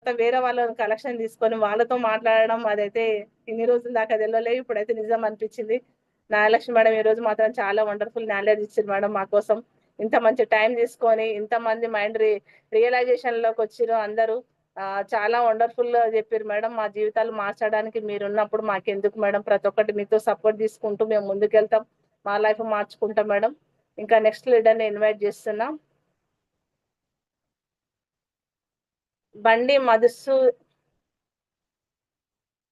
వేరే వాళ్ళ కలెక్షన్ తీసుకొని వాళ్ళతో మాట్లాడడం అదైతే ఇన్ని రోజుల దాకా తెలవలేదు. ఇప్పుడైతే నిజం అనిపించింది. నాగలక్ష్మి మేడం ఈ రోజు మాత్రం చాలా వండర్ఫుల్ నాలెడ్జ్ ఇచ్చింది మేడం మా కోసం. ఇంత మంచి టైం తీసుకొని ఇంతమంది మైండ్ రియలైజేషన్ లోకి వచ్చిర్రు అందరూ. చాలా వండర్ఫుల్ గా చెప్పారు మేడం. మా జీవితాలు మార్చడానికి మీరున్నప్పుడు మాకెందుకు మేడం, ప్రతి ఒక్కటి మీతో సపోర్ట్ తీసుకుంటూ మేము ముందుకెళ్తాం, మా లైఫ్ మార్చుకుంటాం మేడం. ఇంకా నెక్స్ట్ లీడర్ని ఇన్వైట్ చేస్తున్నాం. బండి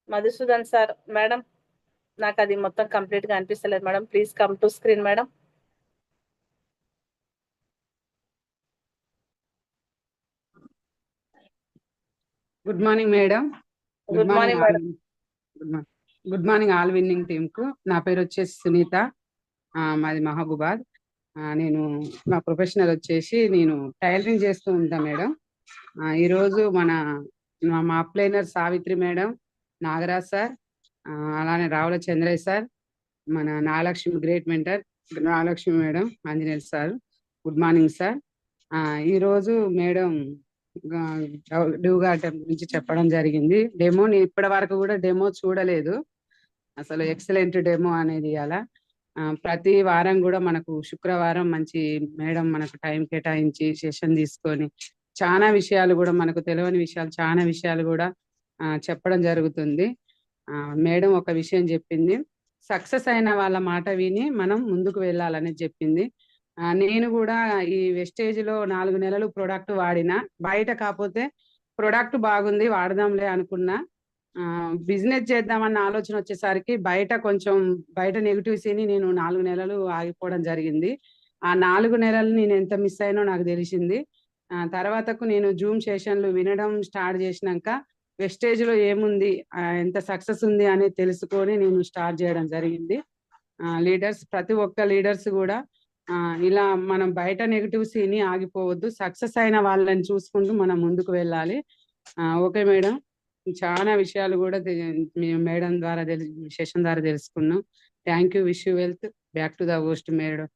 మధుసూదన్ సార్ మేడం. నాకు అది మొత్తం కంప్లీట్ గా అనిపిస్తలేదు madam. Please come to screen madam. Good morning madam. Good morning madam. Good morning all winning team కు. నా పేరు వచ్చేసి సునీత, మాది మహబూబాద్. నేను నా ప్రొఫెషనల్ వచ్చేసి నేను టైలరింగ్ చేస్తూ ఉంటా మేడం. ఈరోజు మా అప్లైనర్ సావిత్రి మేడం, నాగరాజ్ సార్, అలానే రావుల చంద్రయ్య సార్, మన Nagalakshmi great mentor Nagalakshmi madam, Anjaneyulu sir, good morning sir. ఈరోజు మేడం డ్యూగాటం గురించి చెప్పడం జరిగింది. డెమో నేను ఇప్పటి వరకు కూడా డెమో చూడలేదు. అసలు ఎక్సలెంట్ డెమో అనేది అలా ప్రతి వారం కూడా మనకు శుక్రవారం మంచి మేడం మనకు టైం కేటాయించి సెషన్ తీసుకొని చాలా విషయాలు కూడా మనకు తెలియని విషయాలు చాలా విషయాలు కూడా చెప్పడం జరుగుతుంది. మేడం ఒక విషయం చెప్పింది, సక్సెస్ అయిన వాళ్ళ మాట విని మనం ముందుకు వెళ్ళాలని చెప్పింది. నేను కూడా ఈ వెస్టేజ్ లో 4 నెలలు ప్రొడక్ట్ వాడినా, బయట కాకపోతే ప్రొడక్ట్ బాగుంది వాడదాంలే అనుకున్నా. బిజినెస్ చేద్దామన్న ఆలోచన వచ్చేసరికి బయట నెగిటివ్స్ ని నేను 4 నెలలు ఆగిపోవడం జరిగింది. ఆ 4 నెలలు నేను ఎంత మిస్ అయినో నాకు తెలిసింది. తర్వాతకు నేను జూమ్ సెషన్లు వినడం స్టార్ట్ చేసినాక వెస్టేజ్ లో ఏముంది, ఎంత సక్సెస్ ఉంది అనేది తెలుసుకొని నేను స్టార్ట్ చేయడం జరిగింది. లీడర్స్ ప్రతి ఒక్క లీడర్స్ కూడా ఇలా మనం బయట నెగిటివ్స్ ని ఆగిపోవద్దు, సక్సెస్ అయిన వాళ్ళని చూసుకుంటూ మనం ముందుకు వెళ్ళాలి. ఓకే మేడం, చాలా విషయాలు కూడా మేడం ద్వారా సెషన్ ద్వారా తెలుసుకున్నాం. Thank you, wish you wealth. Back to the host madam.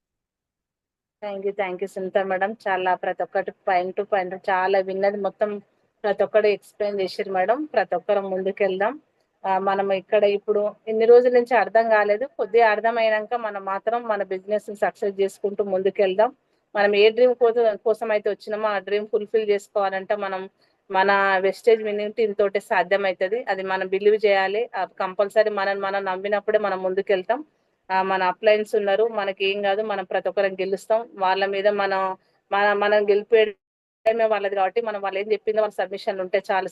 Thank you Sunitha madam. చాలా ప్రతి ఒక్కటి పాయింట్ టు పాయింట్ చాలా విన్నది మొత్తం ప్రతి ఒక్కటి ఎక్స్ప్లెయిన్ చేసారు మేడం. ప్రతి ఒక్కరం ముందుకెళ్దాం. మనం ఇక్కడ ఇప్పుడు ఇన్ని రోజుల నుంచి అర్థం కాలేదు, కొద్దిగా అర్థమైనాక మనం మాత్రం మన బిజినెస్ సక్సెస్ చేసుకుంటూ ముందుకెళ్దాం. మనం ఏ డ్రీమ్ కోసం అయితే వచ్చినామో ఆ డ్రీమ్ ఫుల్ఫిల్ చేసుకోవాలంటే మన వెస్టేజ్ విన్నింగ్ టీమ్ తోటే సాధ్యం అవుతుంది. అది మనం బిలీవ్ చేయాలి. కంపల్సరీ మనం నమ్మినప్పుడే మనం ముందుకెళ్తాం. మన అప్లయన్స్ ఉన్నారు, మనకి ఏం కాదు, మనం ప్రతి ఒక్కరం గెలుస్తాం. వాళ్ళ మీద మనం గెలిపే వాళ్ళది కాబట్టి మనం వాళ్ళు ఏం చెప్పిందో వాళ్ళ సబ్మిషన్లు ఉంటే చాలు.